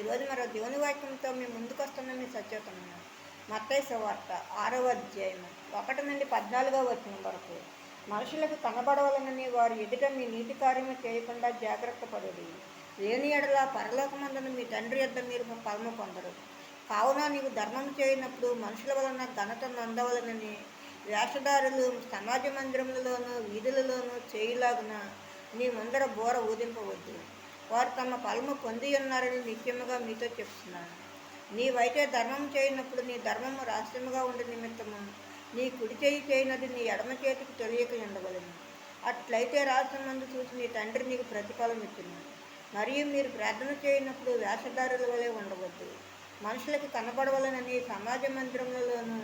ఈరోజు మరో దేవుని వాక్యంతో మీ ముందుకు వస్తున్న మీ సత్యతను మత్తయి సువార్త 6వ అధ్యాయము 1 నుండి 14వ వచనం వరకు. మనుషులకు కనబడవలనని వారి ఎదుట మీ నీతి కార్యము చేయకుండా జాగ్రత్త పడుడి. లేని ఎడల పరలోకమందున మీ తండ్రి యొద్ద మీరు ఫలము పొందరు. కావున నీవు ధర్మం చేయనప్పుడు మనుషుల వలన ఘనతను అందవలనని వేషధారులు సమాజ మందిరములలోనూ వీధులలోనూ చేయులాగున నీ ముందర బోర ఊదింపవద్దు. వారు తమ ఫలము పొంది ఉన్నారని నిత్యముగా మీతో చెప్తున్నాను. నీవైతే ధర్మం చేయనప్పుడు నీ ధర్మము రహస్యముగా ఉండే నిమిత్తము నీ కుడి చేయి చేయనది నీ ఎడమ చేతికి తెలియక ఉండవలను. అట్లయితే రహస్యమందు చూసి నీ తండ్రి నీకు ప్రతిఫలం ఇచ్చును. మరియు మీరు ప్రార్థన చేయనప్పుడు వేషధారుల వలె ఉండవద్దు. మనుషులకు కనపడవలనని సమాజ మందిరములలోనూ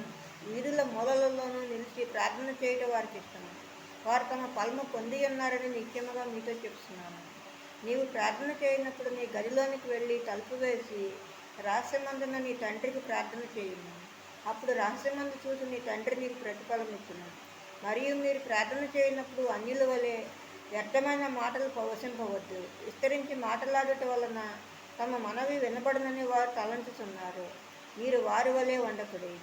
వీధుల మూలలలోనూ నిలిచి ప్రార్థన చేయడం వారికి ఇష్టము. వారు తమ ఫలము పొంది ఉన్నారని నిత్యముగా మీతో చెప్తున్నాను. నీవు ప్రార్థన చేయనప్పుడు నీ గదిలోనికి వెళ్ళి తలుపు వేసి రహస్యమందున నీ తండ్రికి ప్రార్థన చేయుము. అప్పుడు రహస్యమందు చూసి నీ తండ్రి నీకు ప్రతిఫలం ఇచ్చును. మరియు మీరు ప్రార్థన చేయనప్పుడు అన్యుల వలె వ్యర్థమైన మాటలు ప్రవశింపవద్దు. విస్తరించి మాట్లాడట వలన తమ మనవి వినబడనని వారు తలంచుతున్నారు. మీరు వారి వలె ఉండకుడి.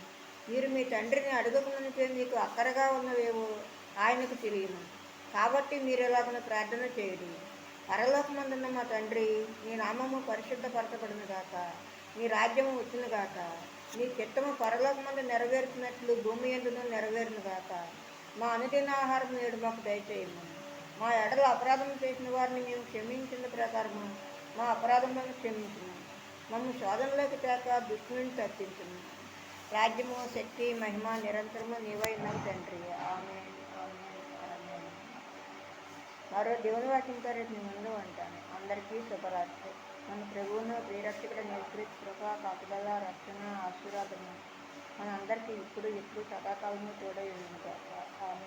మీరు మీ తండ్రిని అడగకమునిపే మీకు అక్కరగా ఉన్నవేవో ఆయనకు తెలియను. కాబట్టి మీరు ఎలాగన ప్రార్థన చేయుడి. పరలోకమందున్న మా తండ్రి, నీ నామము పరిశుద్ధపరచబడును గాక. నీ రాజ్యము వచ్చును గాక. నీ చిత్తము పరలోకమందు నెరవేరుతున్నట్లు భూమి యందును నెరవేరును గాక. మా అనుదిన ఆహారం నేడు మాకు దయచేయము. మా ఎడల అపరాధం చేసిన వారిని మేము క్షమించిన ప్రకారము మా అపరాధములను క్షమించుము. మమ్ము శోధనలోకి తేక దుష్టు నుండి తప్పించుము. రాజ్యము, శక్తి, మహిమ నిరంతరము నీవై ఉన్నవి తండ్రి. ఆమేన్. మరో దేవుని వాక్యంతో రేపు మీ ముందు ఉంటాను. అందరికీ శుభరాత్రి. మన ప్రభువును ప్రియరక్షకుడు యేసుక్రీస్తు కృప, కాపుదల, రక్షణ, ఆశీర్వాదము మన అందరికీ ఇప్పుడు సదాకాలము తోడై ఉండును గాక. ఆమేన్.